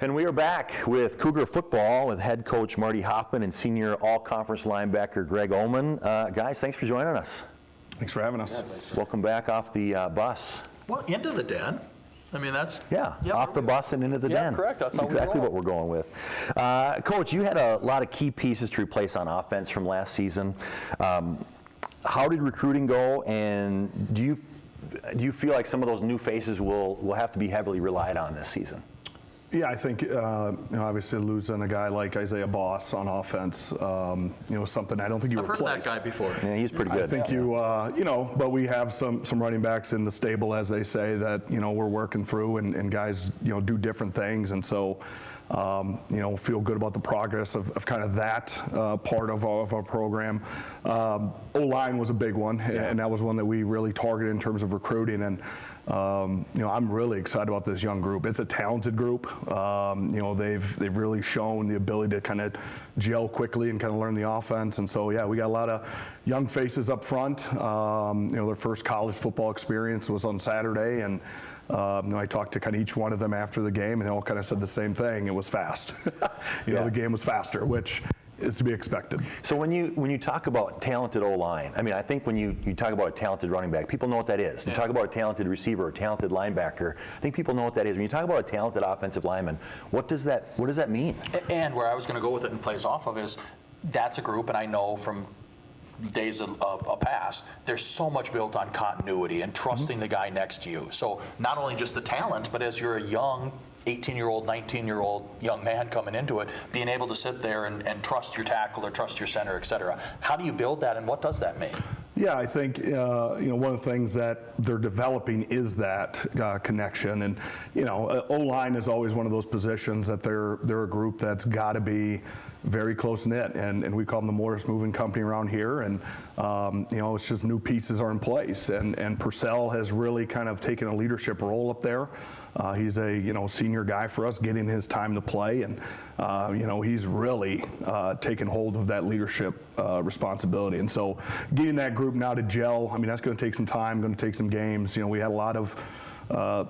And we are back with Cougar football with head coach Marty Hoffman and senior all-conference linebacker Greg Ullman. Guys, thanks for joining us. Thanks for having us. Welcome back off the bus. Well, into the den. I mean, that's... Yeah, off the bus and into the den. Yeah, correct. That's exactly what we're going with. Coach, you had a lot of key pieces to replace on offense from last season. How did recruiting go, and do you feel like some of those new faces will have to be heavily relied on this season? Yeah, I think obviously losing a guy like Isaiah Boss on offense, something I don't think you replace. I've heard that guy before. Yeah, he's pretty good. I think but we have some running backs in the stable, as they say, that we're working through, and guys do different things, and so feel good about the progress of kind of that part of our program. O-line was a big one, and that was one that we really targeted in terms of recruiting, and I'm really excited about this young group. It's a talented group. They've really shown the ability to kind of gel quickly and kind of learn the offense. And so, yeah, we got a lot of young faces up front. Their first college football experience was on Saturday, and I talked to kind of each one of them after the game, and they all kind of said the same thing. It was fast. The game was faster, which is to be expected. So when you talk about talented O-line, I mean, I think when you talk about a talented running back, people know what that is. You talk about a talented receiver or a talented linebacker, I think people know what that is. When you talk about a talented offensive lineman, what does that mean? And where I was going to go with it and plays off of is that's a group, and I know from days of past, there's so much built on continuity and trusting the guy next to you. So not only just the talent, but as you're a young 18-year-old, 19-year-old young man coming into it, being able to sit there and trust your tackle or trust your center, et cetera. How do you build that, and what does that mean? Yeah, I think one of the things that they're developing is that connection, and O-line is always one of those positions that they're a group that's got to be very close knit, and we call them the Morris Moving Company around here, and it's just new pieces are in place, and Purcell has really kind of taken a leadership role up there. He's a senior guy for us, getting his time to play, and he's really taken hold of that leadership responsibility. And so getting that group now to gel, I mean, that's going to take some time, going to take some games. We had a lot of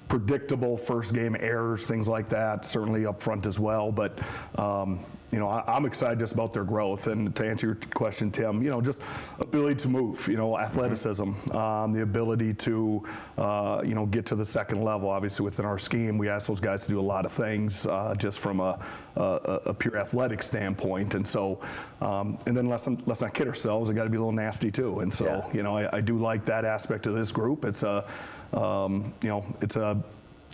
predictable first game errors, things like that, certainly up front as well. But I'm excited just about their growth. And to answer your question, Tim, just ability to move, athleticism, the ability to, get to the second level. Obviously, within our scheme, we ask those guys to do a lot of things just from a pure athletic standpoint. And so, and then let's not kid ourselves, they got to be a little nasty too. And so, I do like that aspect of this group. It's a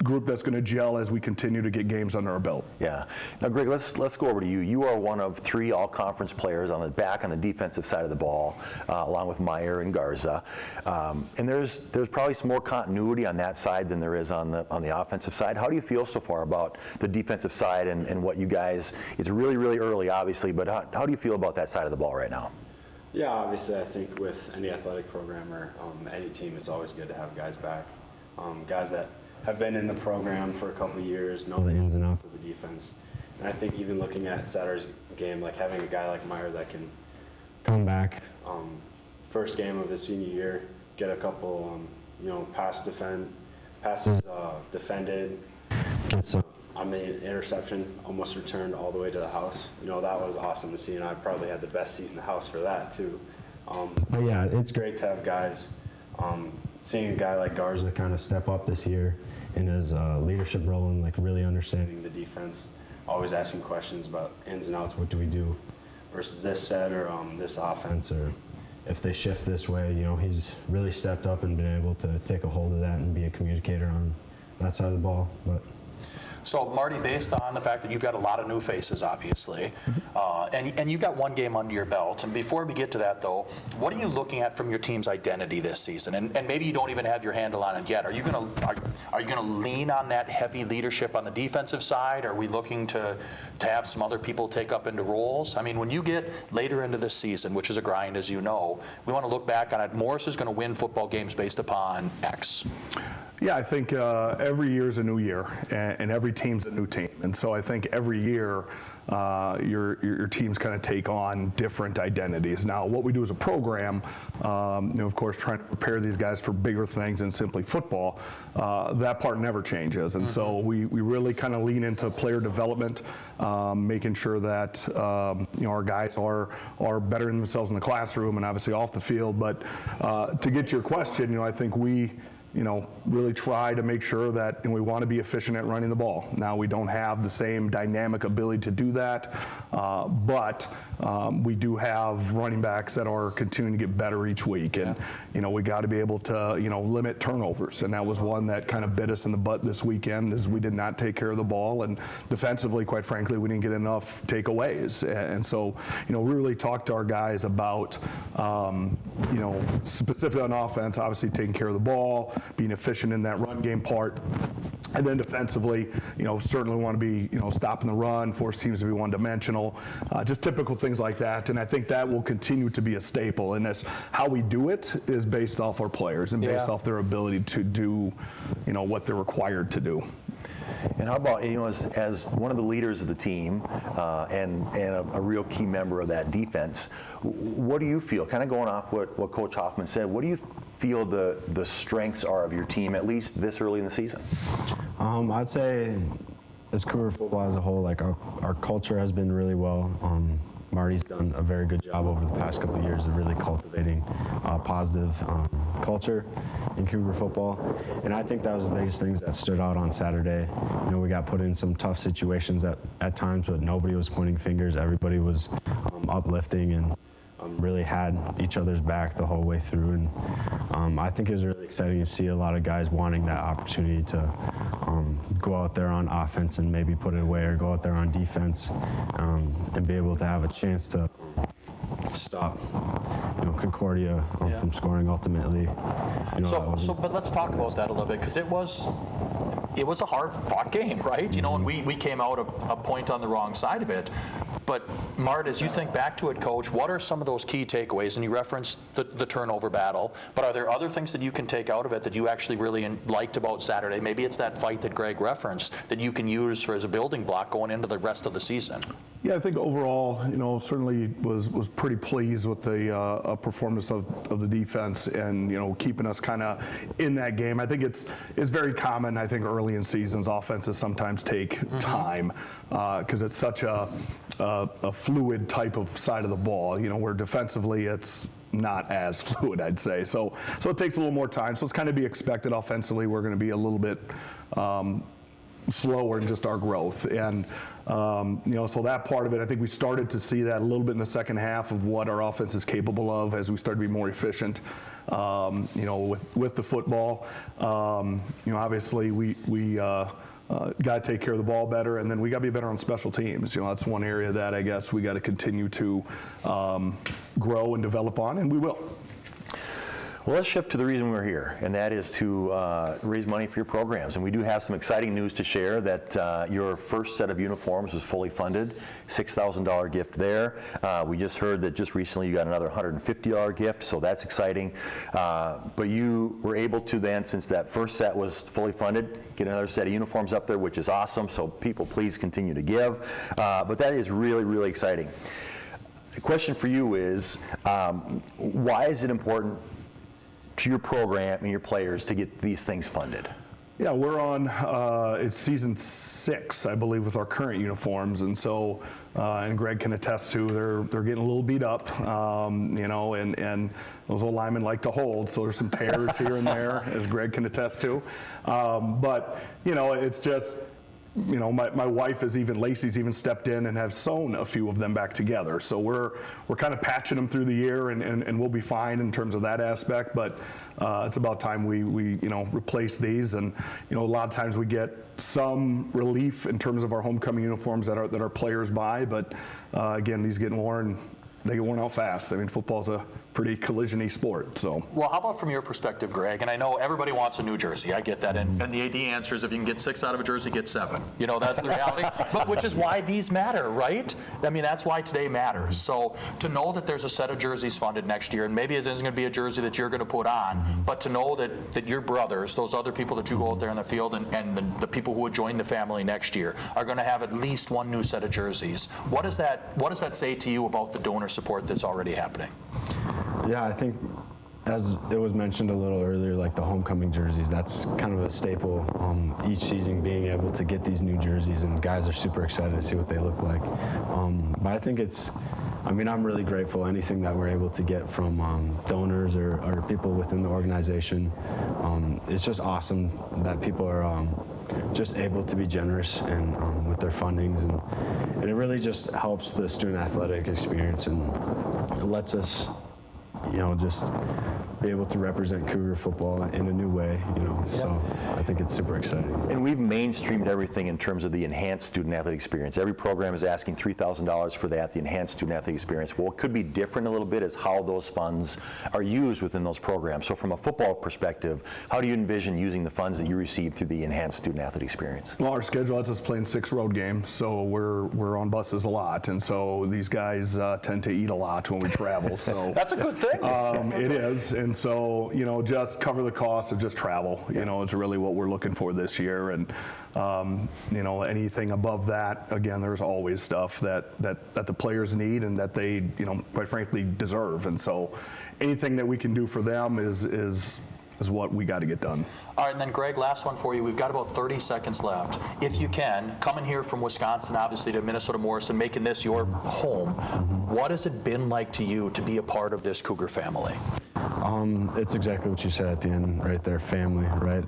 group that's going to gel as we continue to get games under our belt. Yeah. Now, Greg, let's go over to you. You are one of 3 all-conference players on the defensive side of the ball, along with Meyer and Garza. And there's probably some more continuity on that side than there is on the offensive side. How do you feel so far about the defensive side and what you guys? It's really, really early, obviously, but how do you feel about that side of the ball right now? Yeah, obviously, I think with any athletic program or any team, it's always good to have guys back, guys that have been in the program for a couple of years, know the ins and outs of the defense. And I think even looking at Saturday's game, like having a guy like Meyer that can come back, first game of his senior year, get a couple, passes defended, get some, interception, almost returned all the way to the house. That was awesome to see, and I probably had the best seat in the house for that too. But yeah, it's great to have guys. Seeing a guy like Garza kind of step up this year in his leadership role and like really understanding the defense, always asking questions about ins and outs, what do we do versus this set or this offense, or if they shift this way, he's really stepped up and been able to take a hold of that and be a communicator on that side of the ball. But So, Marty, based on the fact that you've got a lot of new faces, obviously, and you've got one game under your belt, and before we get to that, though, what are you looking at from your team's identity this season? And maybe you don't even have your handle on it yet. Are you going to lean on that heavy leadership on the defensive side? Are we looking to have some other people take up into roles? I mean, when you get later into this season, which is a grind, as you know, we want to look back on it. Morris is going to win football games based upon X. Yeah, I think every year is a new year, and every team's a new team. And so I think every year your teams kind of take on different identities. Now, what we do as a program, of course, trying to prepare these guys for bigger things than simply football, that part never changes. And so we really kind of lean into player development, making sure that our guys are bettering themselves in the classroom and obviously off the field. But to get to your question, I think we really try to make sure that we want to be efficient at running the ball. Now, we don't have the same dynamic ability to do that, but we do have running backs that are continuing to get better each week. And, we got to be able to, limit turnovers. And that was one that kind of bit us in the butt this weekend, is we did not take care of the ball. And defensively, quite frankly, we didn't get enough takeaways. And so, we really talked to our guys about, specifically on offense, obviously taking care of the ball, being efficient in that run game part. And then defensively, certainly want to be, stopping the run, force teams to be one-dimensional, just typical things like that. And I think that will continue to be a staple. And that's how we do it is based off our players and based off their ability to do, what they're required to do. And how about, as one of the leaders of the team and a real key member of that defense, what do you feel, kind of going off what Coach Hoffman said, what do you feel the strengths are of your team, at least this early in the season? I'd say as Cougar football as a whole, like our culture has been really well. Marty's done a very good job over the past couple of years of really cultivating positive culture in Cougar football. And I think that was the biggest things that stood out on Saturday. We got put in some tough situations at times, but nobody was pointing fingers. Everybody was uplifting and really had each other's back the whole way through. And I think it was really exciting to see a lot of guys wanting that opportunity to go out there on offense and maybe put it away, or go out there on defense and be able to have a chance to stop Concordia from scoring ultimately. But let's talk about that a little bit, because it was a hard-fought game, right? And we came out a point on the wrong side of it. But, Mart, as you think back to it, Coach, what are some of those key takeaways? And you referenced the turnover battle, but are there other things that you can take out of it that you actually really liked about Saturday? Maybe it's that fight that Greg referenced that you can use as a building block going into the rest of the season. Yeah, I think overall, certainly was pretty pleased with the performance of the defense and, keeping us kind of in that game. I think it's very common, I think, early in seasons, offenses sometimes take time because it's such a fluid type of side of the ball, where defensively it's not as fluid, I'd say. So it takes a little more time. So it's kind of be expected offensively. We're going to be a little bit slower in just our growth. And, so that part of it, I think we started to see that a little bit in the second half of what our offense is capable of as we start to be more efficient, with the football. Obviously we got to take care of the ball better, and then we got to be better on special teams. That's one area that I guess we got to continue to grow and develop on, and we will. Well, let's shift to the reason we're here, and that is to raise money for your programs. And we do have some exciting news to share that your first set of uniforms was fully funded, $6,000 gift there. We just heard that just recently you got another $150 gift, so that's exciting. But you were able to then, since that first set was fully funded, get another set of uniforms up there, which is awesome. So people, please continue to give. But that is really, really exciting. The question for you is, why is it important to your program and your players to get these things funded? Yeah, we're on, it's season 6, I believe, with our current uniforms. And so, and Greg can attest to, they're getting a little beat up, and those old linemen like to hold. So there's some tears here and there, as Greg can attest to. But, it's just, my wife Lacey's even stepped in and have sewn a few of them back together. So we're kind of patching them through the year, and we'll be fine in terms of that aspect. But it's about time we replace these. And a lot of times we get some relief in terms of our homecoming uniforms that our players buy. But again, these getting worn. They get worn out fast. I mean, football's a pretty collision-y sport. So. Well, how about from your perspective, Greg? And I know everybody wants a new jersey. I get that. And the AD answer is if you can get 6 out of a jersey, get 7. You know, that's the reality. But which is why these matter, right? I mean, that's why today matters. So to know that there's a set of jerseys funded next year, and maybe it isn't going to be a jersey that you're going to put on, but to know that your brothers, those other people that you go out there in the field, and the people who would join the family next year are going to have at least one new set of jerseys. What does that say to you about the donor support that's already happening? Yeah, I think as it was mentioned a little earlier, like the homecoming jerseys, that's kind of a staple each season, being able to get these new jerseys, and guys are super excited to see what they look like. But I think I'm really grateful. Anything that we're able to get from donors or people within the organization, it's just awesome that people are just able to be generous and with their fundings, and it really just helps the student athletic experience, and it lets us, just be able to represent Cougar football in a new way, so I think it's super exciting. And we've mainstreamed everything in terms of the enhanced student athlete experience. Every program is asking $3,000 for that, the enhanced student athlete experience. Well, it could be different a little bit as how those funds are used within those programs. So from a football perspective, how do you envision using the funds that you receive through the enhanced student athlete experience? Well, our schedule has us playing 6 road games, so we're on buses a lot, and so these guys tend to eat a lot when we travel. So That's a good thing. It is, and so just cover the cost of just travel. Is really what we're looking for this year, and anything above that, again, there's always stuff that the players need and that they quite frankly deserve, and so anything that we can do for them is what we got to get done. All right, and then Greg, last one for you. We've got about 30 seconds left. If you can, coming here from Wisconsin, obviously, to Minnesota Morrison, making this your home, what has it been like to you to be a part of this Cougar family? It's exactly what you said at the end, right there, family, right?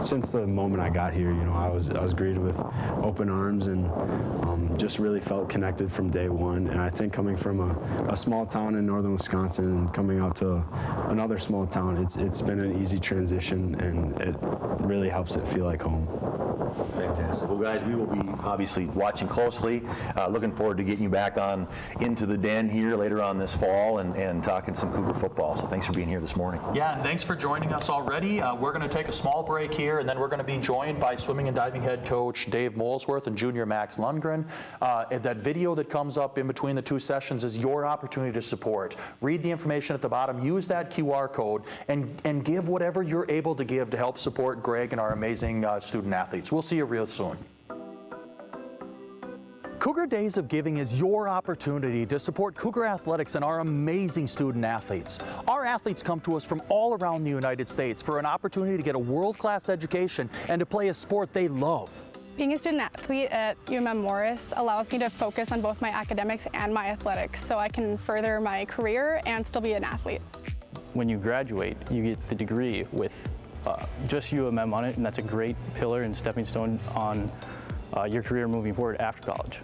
Since the moment I got here, I was greeted with open arms, and just really felt connected from day one. And I think coming from a small town in northern Wisconsin and coming out to another small town, it's been an easy transition, and it really helps it feel like home. Fantastic. Well, guys, we will be obviously watching closely. Looking forward to getting you back on into the den here later on this fall and talking some Cougar football. So thanks for being here this morning. Yeah, and thanks for joining us already. We're going to take a small break here, and then we're going to be joined by swimming and diving head coach Dave Molesworth and junior Max Lundgren. That video that comes up in between the 2 sessions is your opportunity to support. Read the information at the bottom, use that QR code, and give whatever you're able to give to help support Greg and our amazing student athletes. We'll see you real soon. Cougar Days of Giving is your opportunity to support Cougar athletics and our amazing student athletes. Our athletes come to us from all around the United States for an opportunity to get a world-class education and to play a sport they love. Being a student athlete at UMM Morris allows me to focus on both my academics and my athletics, so I can further my career and still be an athlete. When you graduate, you get the degree with just UMM on it, and that's a great pillar and stepping stone on your career moving forward after college.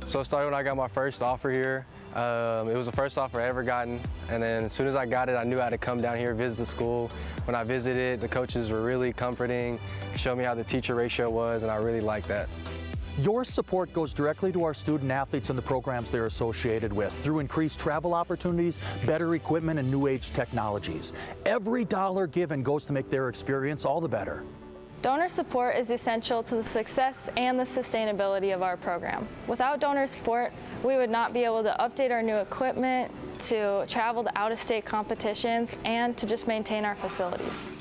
So it started when I got my first offer here. It was the first offer I ever gotten, and then as soon as I got it, I knew I had to come down here, visit the school. When I visited, the coaches were really comforting, showed me how the teacher ratio was, and I really liked that. Your support goes directly to our student athletes and the programs they're associated with through increased travel opportunities, better equipment, and new age technologies. Every dollar given goes to make their experience all the better. Donor support is essential to the success and the sustainability of our program. Without donor support, we would not be able to update our new equipment, to travel to out-of-state competitions, and to just maintain our facilities.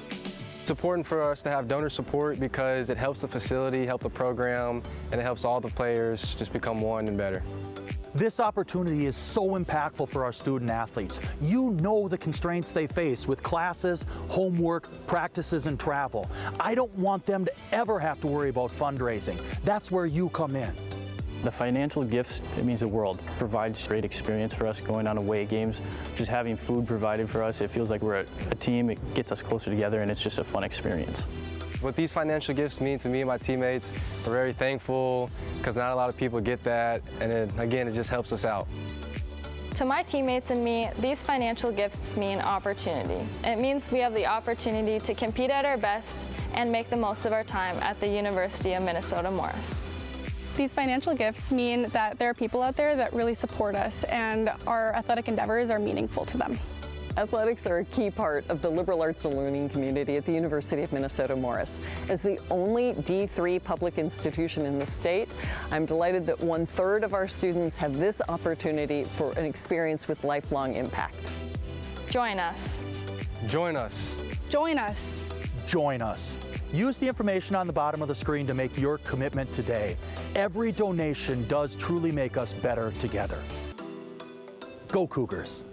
It's important for us to have donor support because it helps the facility, help the program, and it helps all the players just become one and better. This opportunity is so impactful for our student athletes. You know the constraints they face with classes, homework, practices, and travel. I don't want them to ever have to worry about fundraising. That's where you come in. The financial gifts, it means the world. It provides great experience for us going on away games. Just having food provided for us, it feels like we're a team. It gets us closer together, and it's just a fun experience. What these financial gifts mean to me and my teammates, we're very thankful because not a lot of people get that, and again, it just helps us out. To my teammates and me, these financial gifts mean opportunity. It means we have the opportunity to compete at our best and make the most of our time at the University of Minnesota Morris. These financial gifts mean that there are people out there that really support us and our athletic endeavors are meaningful to them. Athletics are a key part of the liberal arts and learning community at the University of Minnesota Morris. As the only D3 public institution in the state, I'm delighted that 1/3 of our students have this opportunity for an experience with lifelong impact. Join us. Join us. Join us. Join us. Use the information on the bottom of the screen to make your commitment today. Every donation does truly make us better together. Go Cougars.